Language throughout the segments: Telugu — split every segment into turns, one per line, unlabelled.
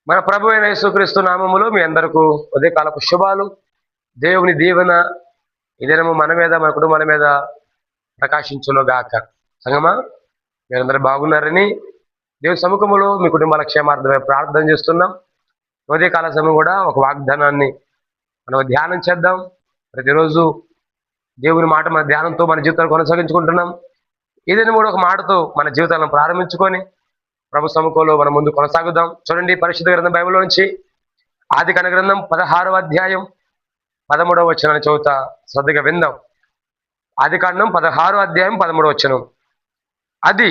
మన ప్రభు అయిన యేసుక్రీస్తు నామములో మీ అందరకు ఉదయకాలపు శుభాలు. దేవుని దీవెన ఈ దినము మన మీద, మన కుటుంబాల మీద ప్రకాశించును గాక. సంగమా, మీరందరూ బాగున్నారని దేవుని సముఖములో మీ కుటుంబాల క్షేమార్థమే ప్రార్థన చేస్తున్నాం. ఉదయకాల సమయం కూడా ఒక వాగ్దానాన్ని మనం ధ్యానం చేద్దాం. ప్రతిరోజు దేవుని మాట మన ధ్యానంతో మన జీవితాలు కొనసాగించుకుంటున్నాం. ఏదైనా కూడా ఒక మాటతో మన జీవితాలను ప్రారంభించుకొని ప్రభు సముఖంలో మనం ముందు కొనసాగుదాం. చూడండి, పరిశుద్ధ గ్రంథం బైబిల్లో నుంచి ఆదికాండ గ్రంథం 16వ అధ్యాయం 13వ వచనాన్ని చదువుతా, శ్రద్ధగా విందాం. ఆదికాండం 16వ అధ్యాయం 13వ వచనం. అది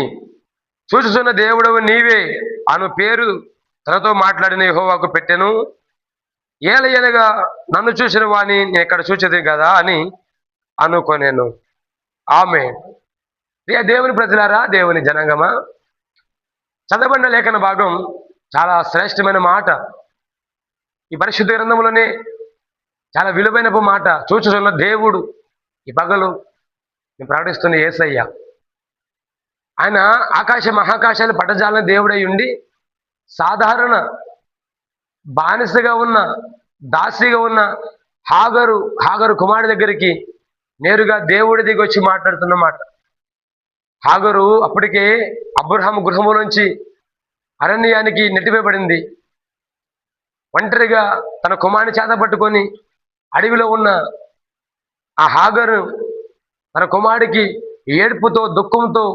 చూచుచున్న దేవుడవు నీవే అను పేరు తనతో మాట్లాడిన యెహోవాకు పెట్టెను. ఏలయనగా నన్ను చూసిన వాణి నేను ఎక్కడ చూచేది కదా అని అనుకొనేను. ఆమె దేవుని ప్రజలారా, దేవుని జనాంగమా, చదవబడిన లేఖన భాగం చాలా శ్రేష్టమైన మాట. ఈ పరిశుద్ధ గ్రంథంలోనే చాలా విలువైన మాట. చూచుచున్న దేవుడు, ఈ పగలు నేను ప్రకటిస్తున్న యేసయ్య. ఆయన ఆకాశ మహాకాశాలు పట్టజాలని దేవుడై ఉండి సాధారణ బానిసగా ఉన్న, దాసిగా ఉన్న హాగరు కుమారుడి దగ్గరికి నేరుగా దేవుడి దిగి వచ్చి మాట్లాడుతున్న మాట. హాగరు అప్పటికే అబ్రహాము గృహములోంచి అరణ్యానికి నెట్టివేయబడింది. ఒంటరిగా తన కుమారుని చేత పట్టుకొని అడవిలో ఉన్న ఆ హాగరు తన కుమారుడికి ఏడుపుతో, దుఃఖంతో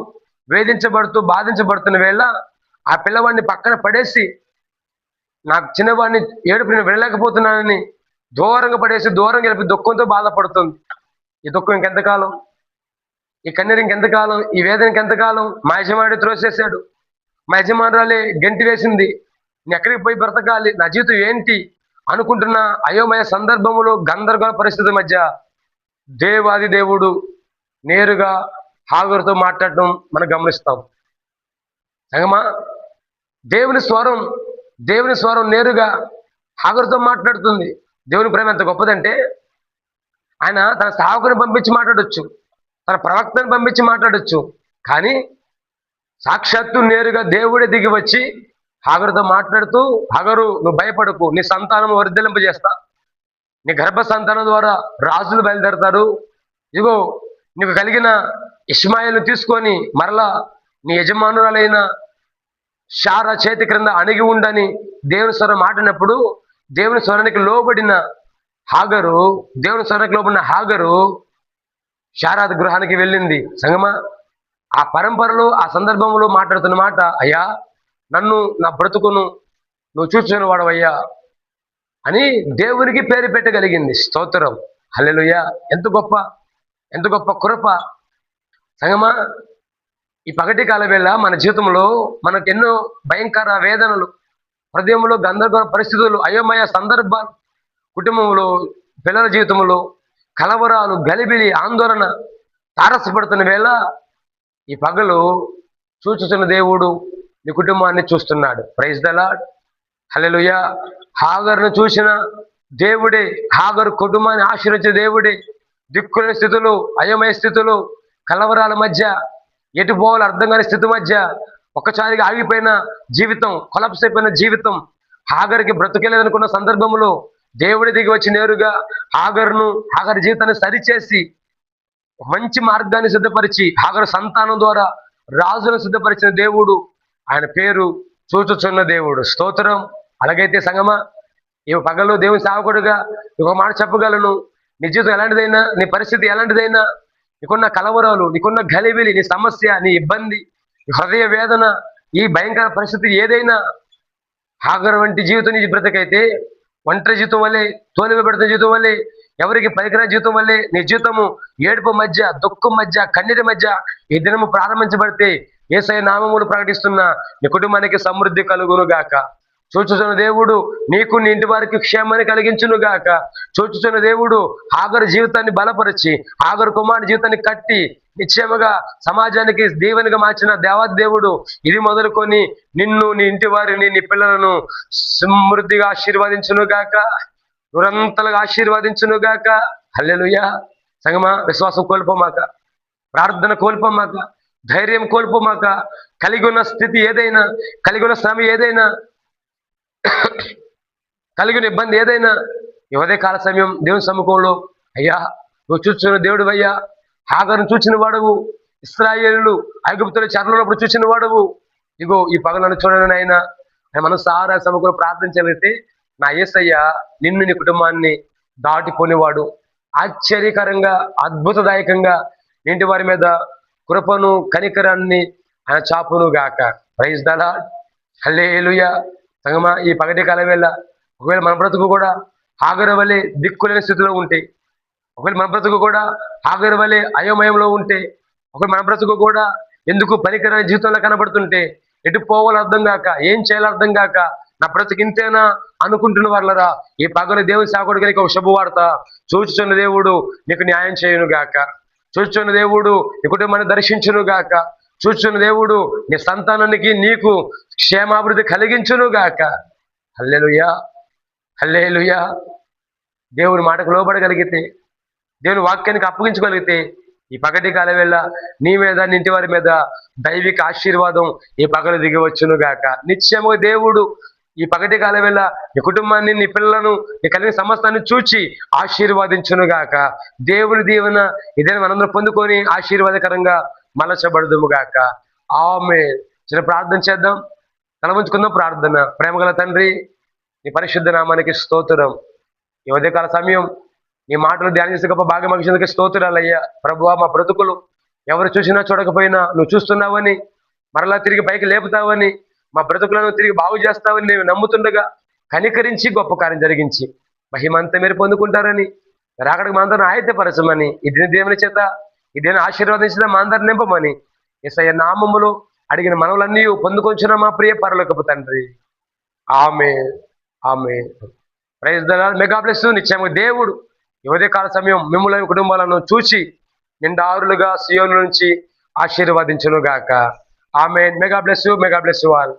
వేధించబడుతూ, బాధించబడుతున్న వేళ ఆ పిల్లవాడిని పక్కన పడేసి, నాకు చిన్నవాడిని ఏడుపు నేను వెళ్ళలేకపోతున్నానని దూరంగా పడేసి, దూరంగా వెళ్ళి దుఃఖంతో బాధపడుతుంది. ఈ దుఃఖం ఇంకెంతకాలం? ఈ కన్నీరు ఇంకెంతకాలం? ఈ వేదన ఇంకెంతకాలం? మా యజమానుడు త్రోసేశాడు, మా యజమానురాలే గెంటి వేసింది, నేను ఎక్కడికి పోయి బ్రతకాలి, నా జీవితం ఏంటి అనుకుంటున్న అయోమయ సందర్భంలో, గందరగోళ పరిస్థితి మధ్య దేవాది దేవుడు నేరుగా హాగరుతో మాట్లాడటం మనం గమనిస్తాం. సంగమా, దేవుని స్వరం నేరుగా హాగరుతో మాట్లాడుతుంది. దేవుని ప్రేమ ఎంత గొప్పదంటే, ఆయన తన సేవకుని పంపించి మాట్లాడొచ్చు, తన ప్రవక్తను పంపించి మాట్లాడొచ్చు, కానీ సాక్షాత్తు నేరుగా దేవుడే దిగి వచ్చి హాగరుతో మాట్లాడుతూ, హాగరు నువ్వు భయపడకు, నీ సంతానం వర్ధిల్లింపజేస్తా, నీ గర్భ సంతానం ద్వారా రాజులు బయలుదేరతారు, ఇగో నీకు కలిగిన ఇష్మాయిల్ను తీసుకొని మరలా నీ యజమానురాలైన షారా చేతి క్రింద అణిగి ఉండని దేవుని స్వరం మాటినప్పుడు, దేవుని స్వరానికి లోబడిన హాగరు షారాద్ గృహానికి వెళ్ళింది. సంగమా, ఆ పరంపరలో, ఆ సందర్భంలో మాట్లాడుతున్న మాట, అయ్యా నన్ను, నా బ్రతుకును నువ్వు చూస్తున్న వాడవయ్యా అని దేవునికి పేరు పెట్టగలిగింది. స్తోత్రం, హల్లెలూయా. ఎంత గొప్ప కృప. సంగమా, ఈ పగటి కాల వేళ మన జీవితంలో మనకు ఎన్నో భయంకర వేదనలు, హృదయంలో గందరగోళ పరిస్థితులు, అయోమయ సందర్భాలు, కుటుంబంలో, పిల్లల జీవితంలో కలవరాలు, గలిబిలి, ఆందోళన తారసపడుతున్న వేళ ఈ పగలు చూచుతున్న దేవుడు నీ కుటుంబాన్ని చూస్తున్నాడు. ప్రైజ్ ద లార్డ్, హల్లెలూయా. హాగరును చూసిన దేవుడే, హాగరు కుటుంబాన్ని ఆశీర్వదించిన దేవుడే. దిక్కులేని స్థితులు, అయోమయ స్థితులు, కలవరాల మధ్య, ఎటు పోవాలో అర్థం కాని స్థితి మధ్య ఒక్కసారిగా ఆగిపోయిన జీవితం, కొలాప్స్ అయిపోయిన జీవితం, హాగరికి బ్రతుకెళ్ళదనుకున్న సందర్భంలో దేవుడి దిగి వచ్చి నేరుగా హాగరు జీవితాన్ని సరిచేసి మంచి మార్గాన్ని సిద్ధపరిచి, హాగరు సంతానం ద్వారా రాజును సిద్ధపరిచిన దేవుడు. ఆయన పేరు చూచుచున్న దేవుడు. స్తోత్రం. అలాగైతే సంగమా, ఈ పగలు దేవుని సేవకుడుగా ఒక మాట చెప్పగలను. నీ జీవితం ఎలాంటిదైనా, నీ పరిస్థితి ఎలాంటిదైనా, నీకున్న కలవరాలు, నీకున్న గలిబిలి, నీ సమస్య, నీ ఇబ్బంది, నీ హృదయ వేదన, ఈ భయంకర పరిస్థితి ఏదైనా, హాగరు వంటి జీవితం నీ బ్రతకైతే, ఒంటరి జీవితం వల్లే, తోలివబెడుతున్న జీవితం వల్లే, ఎవరికి పనికిరాని జీవితం వల్లే నీ జీవితము ఏడుపు మధ్య, దుఃఖం మధ్య, కన్నీటి మధ్య ఈ దినము ప్రారంభించబడితే, యేసయ్య నామములు ప్రకటిస్తున్న నీ కుటుంబానికి సమృద్ధి కలుగును గాక. చూచుచున్న దేవుడు నీకు, నీ ఇంటి వారికి క్షేమాన్ని కలిగించును గాక. చూచుచున్న దేవుడు హాగరు జీవితాన్ని బలపరిచి, హాగరు కుమారుడి జీవితాన్ని కట్టి నిశ్చయముగా సమాజానికి దీవెనగా మార్చిన దేవాది దేవుడు ఇది మొదలుకొని నిన్ను, నీ ఇంటి వారిని, నీ పిల్లలను సమృద్ధిగా ఆశీర్వదించును గాక, నిరంతరంగా ఆశీర్వదించును గాక. హల్లెలూయా. సంగమా, విశ్వాసం కోల్పోమాక, ప్రార్థన కోల్పోమాక, ధైర్యం కోల్పోమాక. కలిగి ఉన్న స్థితి ఏదైనా, కలిగి ఉన్న శ్రమ ఏదైనా, కలిగిన ఇబ్బంది ఏదైనా ఈ ఉదయకాల సమయం దేవుని సముఖంలో, అయ్యా నువ్వు చూస్తున్న దేవుడు అయ్యా, హాగరును చూచిన వాడవు, ఇశ్రాయేలులు ఐగుప్తుల చెరలోనప్పుడు చూసిన వాడవు, ఇగో ఈ పగలు నన్ను చూడని ఆయన మనం సారా సముఖంలో ప్రార్థించగలిగితే, నా యేసయ్య నిన్ను నీ కుటుంబాన్ని దాటిపోనివాడు, ఆశ్చర్యకరంగా అద్భుతదాయకంగా ఇంటి వారి మీద కృపను కనికరాన్ని ఆయన చాపును గాక. Praise the Lord. హల్లెలూయా. సంగమా, ఈ పగటి కాల వేళ ఒకవేళ మన బ్రతుకు కూడా హాగరు వలె దిక్కులేని స్థితిలో ఉంటే, ఒకవేళ మన బ్రతుకు కూడా హాగరు వలె అయోమయంలో ఉంటే, ఒకవేళ మన బ్రతుకు కూడా ఎందుకు పనికిరాని జీవితంలో కనబడుతుంటే, ఎటు పోవాలో అర్థం కాక, ఏం చేయాలో అర్థం కాక, నా బ్రతుకు ఇంతేనా అనుకుంటున్న వాళ్ళరా, ఈ పగలు దేవుని సాకుడికి నీకు ఒక శుభవార్త. చూచుచున్న దేవుడు నీకు న్యాయం చేయును గాక. చూచుచున్న దేవుడు నీ కుటుంబాన్ని దర్శించును గాక. చూచుచున్న దేవుడు నీ సంతానానికి నీకు క్షేమాభివృద్ధి కలిగించును గాక. హల్లెలూయా, హల్లెలూయా. దేవుని మాటకు లోబడగలిగితే, దేవుని వాక్యానికి అప్పగించగలిగితే, ఈ పగటి కాల వేళ నీ మీద నీ ఇంటి వారి మీద దైవిక ఆశీర్వాదం ఈ పగలు దిగి వచ్చును గాక. నిత్యముగా దేవుడు ఈ పగటి కాల వేళ నీ కుటుంబాన్ని, నీ పిల్లలను, నీ కలిగిన సమస్తాన్ని చూచి ఆశీర్వాదించును గాక. దేవుని దీవెన ఇదేనా మనందరం పొందుకొని ఆశీర్వాదకరంగా మలచబడదుము గాక. ఆమేన్. చిన్న ప్రార్థన చేద్దాం, తలవంచుకుందాం. ప్రార్థన. ప్రేమగల తండ్రి, నీ పరిశుద్ధ నామానికి స్తోత్రం. ఈ ఉదయకాల సమయం నీ మాటలు ధ్యానం చేసే గొప్ప భాగ్యం అక్షరానికి స్తోత్రాలయ్యా. ప్రభువా, మా బ్రతుకులు ఎవరు చూసినా చూడకపోయినా నువ్వు చూస్తున్నావని, మరలా తిరిగి పైకి లేపుతావని, మా బ్రతుకులను తిరిగి బాగు చేస్తావని నేను నమ్ముతుండగా కనికరించి గొప్ప కార్యం జరిగించి మహిమంతా మీరు పొందుకుంటారని, రాకడికి మా అందరిని ఆయత్తపరచమని, ఈ దిన దేవుని చేత ఈ దిన ఆశీర్వాదించిన మా అందరిని నింపమని యేసయ్య నామములో అడిగిన మనవులన్నీ పొందుకొంచిన మా ప్రియ పరలోకపు తండ్రి. Amen, amen. Praise the Lord. May God bless you. నిత్యము దేవుడు ఈ ఉదయకాల సమయం మిమ్ములను కుటుంబాలను చూసి నిండారులుగా సియోను నుంచి ఆశీర్వదించును గాక. Amen. May God bless you. May God bless you all.